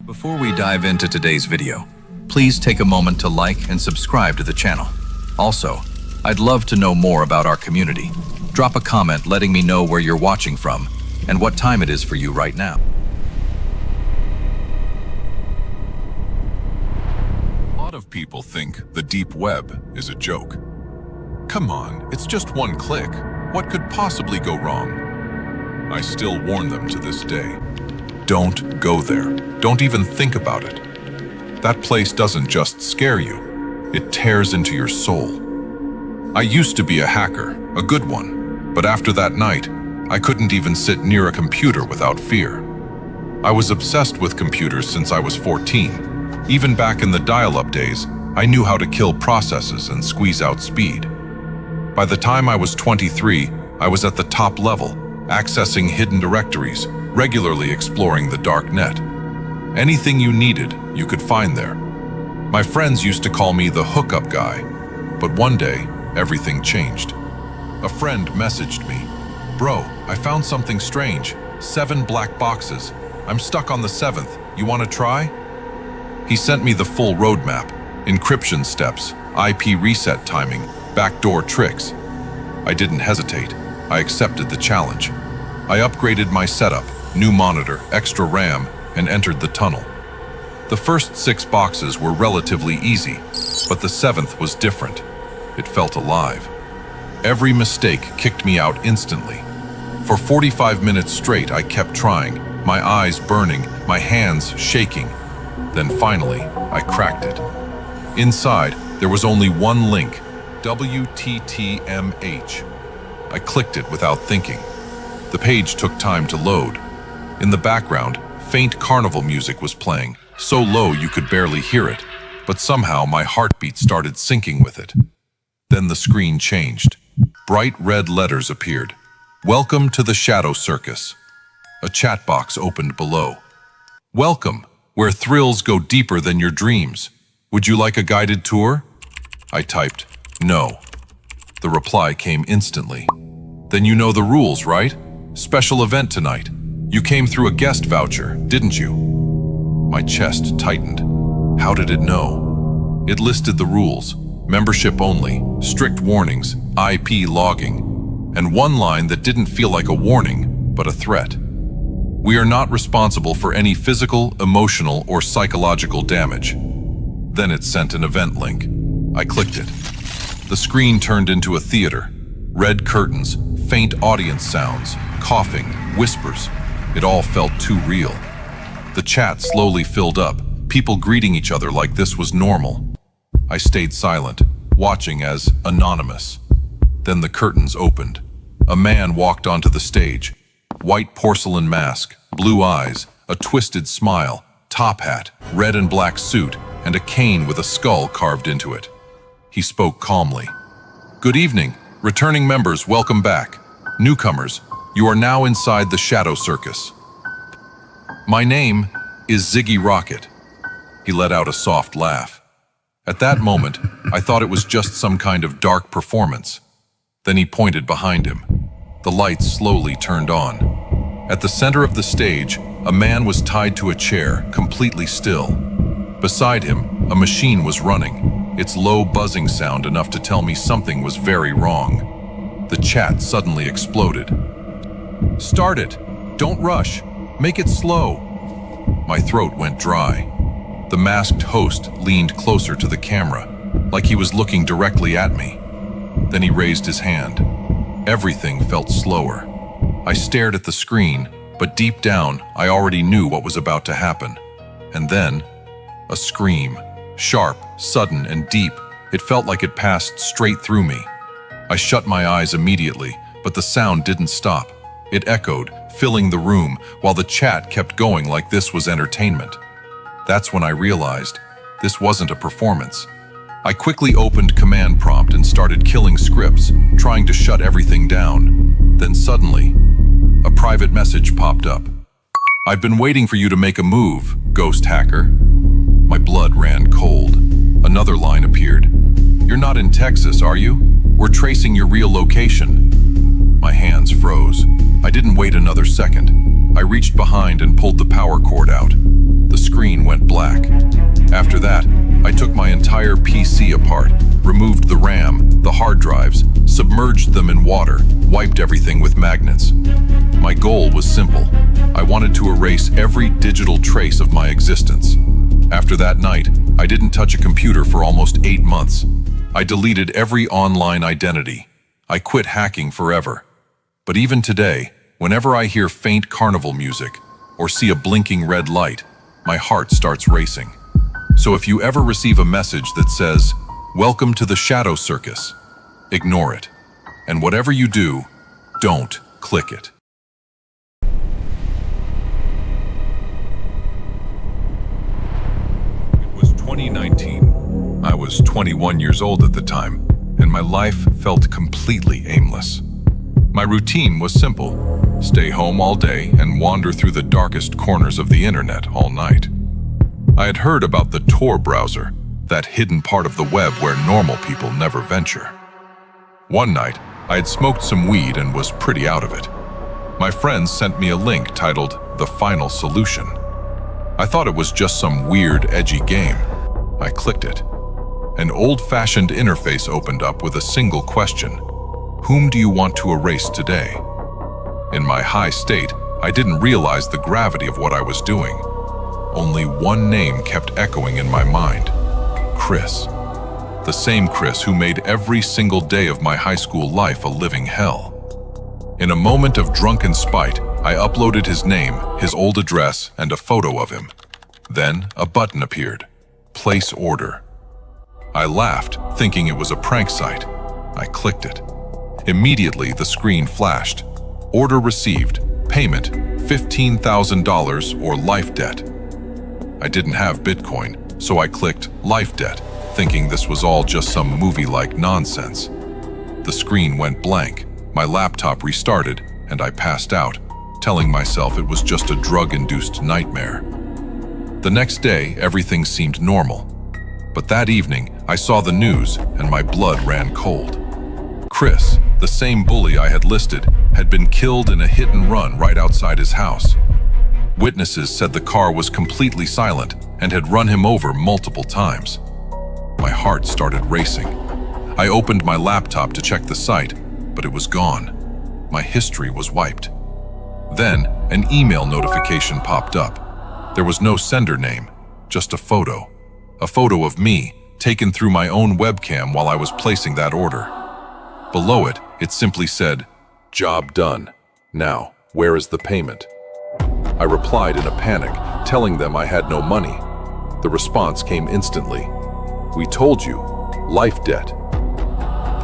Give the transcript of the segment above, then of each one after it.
Before we dive into today's video, please take a moment to like and subscribe to the channel. Also, I'd love to know more about our community. Drop a comment letting me know where you're watching from and what time it is for you right now. A lot of people think the deep web is a joke. Come on, it's just one click. What could possibly go wrong? I still warn them to this day. Don't go there. Don't even think about it. That place doesn't just scare you, it tears into your soul. I used to be a hacker, a good one, but after that night, I couldn't even sit near a computer without fear. I was obsessed with computers since I was 14. Even back in the dial-up days, I knew how to kill processes and squeeze out speed. By the time I was 23, I was at the top level, accessing hidden directories, regularly exploring the dark net. Anything you needed, you could find there. My friends used to call me the hookup guy, but one day, everything changed. A friend messaged me, "Bro, I found something strange. 7 black boxes. I'm stuck on the 7th. You want to try?" He sent me the full roadmap, encryption steps, IP reset timing, backdoor tricks. I didn't hesitate. I accepted the challenge. I upgraded my setup, new monitor, extra RAM, and entered the tunnel. The first 6 boxes were relatively easy, but the 7th was different. It felt alive. Every mistake kicked me out instantly. For 45 minutes straight, I kept trying, my eyes burning, my hands shaking. Then finally, I cracked it. Inside, there was only one link, WTTMH. I clicked it without thinking. The page took time to load. In the background, faint carnival music was playing, so low you could barely hear it, but somehow my heartbeat started syncing with it. Then the screen changed. Bright red letters appeared. "Welcome to the Shadow Circus." A chat box opened below. "Welcome, where thrills go deeper than your dreams. Would you like a guided tour?" I typed, "No." The reply came instantly. "Then you know the rules, right? Special event tonight. You came through a guest voucher, didn't you?" My chest tightened. How did it know? It listed the rules. Membership only, strict warnings, IP logging, and one line that didn't feel like a warning, but a threat. "We are not responsible for any physical, emotional, or psychological damage." Then it sent an event link. I clicked it. The screen turned into a theater. Red curtains, faint audience sounds, coughing, whispers. It all felt too real. The chat slowly filled up, people greeting each other like this was normal. I stayed silent, watching as anonymous. Then the curtains opened. A man walked onto the stage. White porcelain mask, blue eyes, a twisted smile, top hat, red and black suit, and a cane with a skull carved into it. He spoke calmly. "Good evening. Returning members, welcome back. Newcomers, you are now inside the Shadow Circus. My name is Ziggy Rocket." He let out a soft laugh. At that moment, I thought it was just some kind of dark performance. Then he pointed behind him. The lights slowly turned on. At the center of the stage, a man was tied to a chair, completely still. Beside him, a machine was running, its low buzzing sound enough to tell me something was very wrong. The chat suddenly exploded. "Start it! Don't rush! Make it slow!" My throat went dry. The masked host leaned closer to the camera, like he was looking directly at me. Then he raised his hand. Everything felt slower. I stared at the screen, but deep down, I already knew what was about to happen. And then, a scream. Sharp, sudden, and deep. It felt like it passed straight through me. I shut my eyes immediately, but the sound didn't stop. It echoed, filling the room, while the chat kept going like this was entertainment. That's when I realized this wasn't a performance. I quickly opened Command Prompt and started killing scripts, trying to shut everything down. Then suddenly, a private message popped up. "I've been waiting for you to make a move, ghost hacker." My blood ran cold. Another line appeared. "You're not in Texas, are you? We're tracing your real location." My hands froze. I didn't wait another second. I reached behind and pulled the power cord out. The screen black. After that, I took my entire PC apart, removed the RAM, the hard drives, submerged them in water, wiped everything with magnets. My goal was simple. I wanted to erase every digital trace of my existence. After that night, I didn't touch a computer for almost 8 months. I deleted every online identity. I quit hacking forever. But even today, whenever I hear faint carnival music or see a blinking red light, my heart starts racing. So if you ever receive a message that says, "Welcome to the Shadow Circus," ignore it. And whatever you do, don't click it. It was 2019. I was 21 years old at the time, and my life felt completely aimless. My routine was simple: stay home all day and wander through the darkest corners of the internet all night. I had heard about the Tor browser, that hidden part of the web where normal people never venture. One night, I had smoked some weed and was pretty out of it. My friends sent me a link titled The Final Solution. I thought it was just some weird, edgy game. I clicked it. An old-fashioned interface opened up with a single question: whom do you want to erase today? In my high state, I didn't realize the gravity of what I was doing. Only one name kept echoing in my mind: Chris. The same Chris who made every single day of my high school life a living hell. In a moment of drunken spite, I uploaded his name, his old address, and a photo of him. Then a button appeared: Place order. I laughed, thinking it was a prank site. I clicked it. Immediately, the screen flashed: order received, payment $15,000 or life debt. I didn't have Bitcoin, so I clicked life debt, thinking this was all just some movie-like nonsense. The screen went blank, my laptop restarted, and I passed out, telling myself it was just a drug-induced nightmare. The next day, everything seemed normal. But that evening, I saw the news and my blood ran cold. Chris, the same bully I had listed, had been killed in a hit-and-run right outside his house. Witnesses said the car was completely silent and had run him over multiple times. My heart started racing. I opened my laptop to check the site, but it was gone. My history was wiped. Then, an email notification popped up. There was no sender name, just a photo. A photo of me, taken through my own webcam while I was placing that order. Below it, it simply said, "Job done. Now, where is the payment?" I replied in a panic, telling them I had no money. The response came instantly: "We told you, life debt."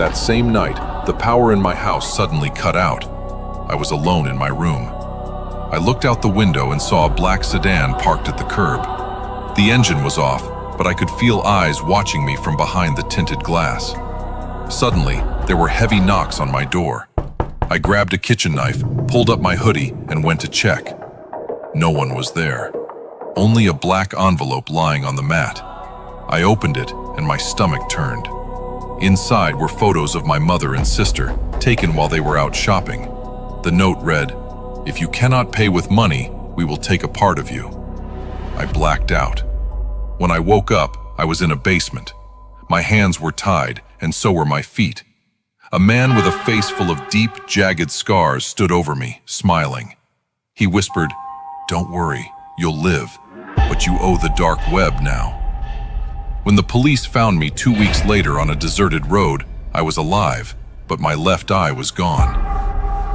That same night, the power in my house suddenly cut out. I was alone in my room. I looked out the window and saw a black sedan parked at the curb. The engine was off, but I could feel eyes watching me from behind the tinted glass. Suddenly, there were heavy knocks on my door. I grabbed a kitchen knife, pulled up my hoodie, and went to check. No one was there. Only a black envelope lying on the mat. I opened it, and my stomach turned. Inside were photos of my mother and sister, taken while they were out shopping. The note read, "If you cannot pay with money, we will take a part of you." I blacked out. When I woke up, I was in a basement. My hands were tied, and so were my feet. A man with a face full of deep, jagged scars stood over me, smiling. He whispered, "Don't worry, you'll live, but you owe the dark web now." When the police found me 2 weeks later on a deserted road, I was alive, but my left eye was gone.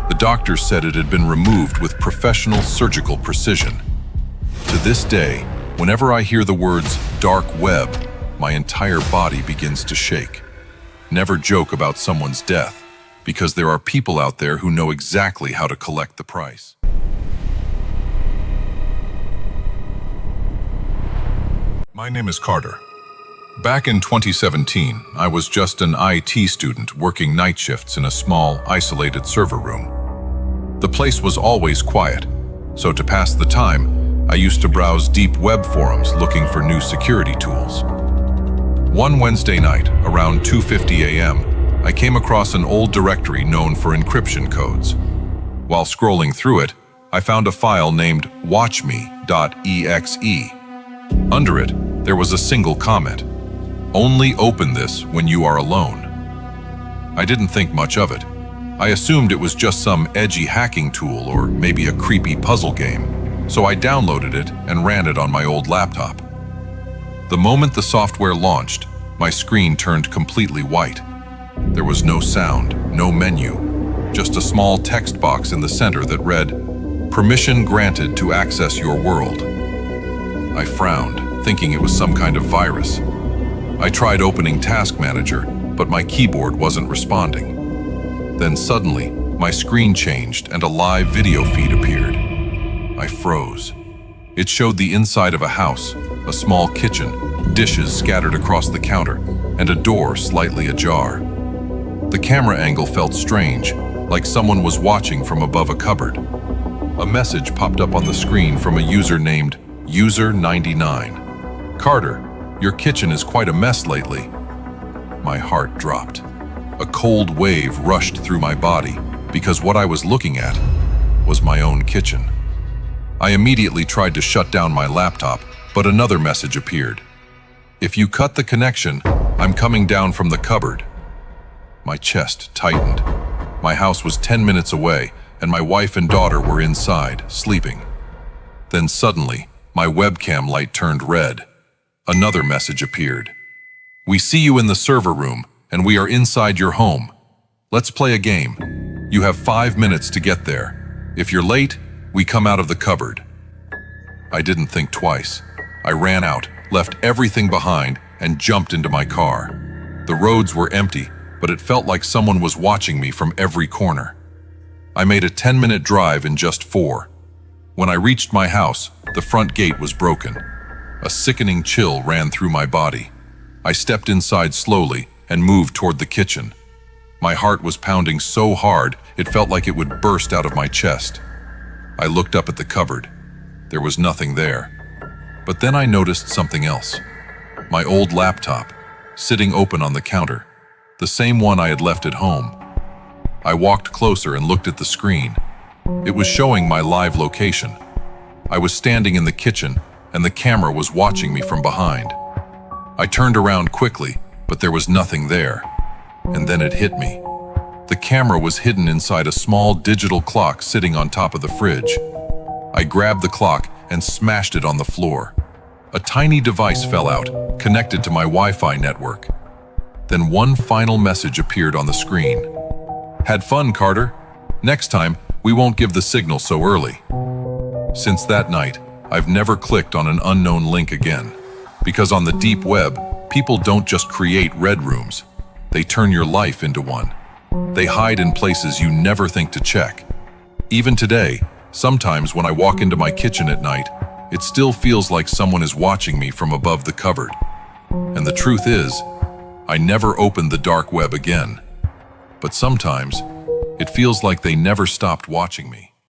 The doctors said it had been removed with professional surgical precision. To this day, whenever I hear the words dark web, my entire body begins to shake. Never joke about someone's death, because there are people out there who know exactly how to collect the price. My name is Carter. Back in 2017, I was just an IT student working night shifts in a small, isolated server room. The place was always quiet, so to pass the time, I used to browse deep web forums looking for new security tools. One Wednesday night, around 2:50 a.m., I came across an old directory known for encryption codes. While scrolling through it, I found a file named watchme.exe. Under it, there was a single comment: "Only open this when you are alone." I didn't think much of it. I assumed it was just some edgy hacking tool or maybe a creepy puzzle game, so I downloaded it and ran it on my old laptop. The moment the software launched, my screen turned completely white. There was no sound, no menu, just a small text box in the center that read, "Permission granted to access your world." I frowned, thinking it was some kind of virus. I tried opening Task Manager, but my keyboard wasn't responding. Then suddenly, my screen changed and a live video feed appeared. I froze. It showed the inside of a house, a small kitchen, dishes scattered across the counter, and a door slightly ajar. The camera angle felt strange, like someone was watching from above a cupboard. A message popped up on the screen from a user named User99. "Carter, your kitchen is quite a mess lately." My heart dropped. A cold wave rushed through my body because what I was looking at was my own kitchen. I immediately tried to shut down my laptop, but another message appeared. "If you cut the connection, I'm coming down from the cupboard." My chest tightened. My house was 10 minutes away, and my wife and daughter were inside, sleeping. Then suddenly, my webcam light turned red. Another message appeared. "We see you in the server room, and we are inside your home. Let's play a game. You have 5 minutes to get there. If you're late, we come out of the cupboard." I didn't think twice. I ran out, left everything behind, and jumped into my car. The roads were empty, but it felt like someone was watching me from every corner. I made a 10-minute drive in just 4. When I reached my house, the front gate was broken. A sickening chill ran through my body. I stepped inside slowly and moved toward the kitchen. My heart was pounding so hard, it felt like it would burst out of my chest. I looked up at the cupboard. There was nothing there. But then I noticed something else. My old laptop, sitting open on the counter, the same one I had left at home. I walked closer and looked at the screen. It was showing my live location. I was standing in the kitchen, and the camera was watching me from behind. I turned around quickly, but there was nothing there. And then it hit me. The camera was hidden inside a small digital clock sitting on top of the fridge. I grabbed the clock and smashed it on the floor. A tiny device fell out, connected to my Wi-Fi network. Then one final message appeared on the screen. "Had fun, Carter. Next time, we won't give the signal so early." Since that night, I've never clicked on an unknown link again. Because on the deep web, people don't just create red rooms. They turn your life into one. They hide in places you never think to check. Even today, sometimes when I walk into my kitchen at night, it still feels like someone is watching me from above the cupboard. And the truth is, I never opened the dark web again. But sometimes, it feels like they never stopped watching me.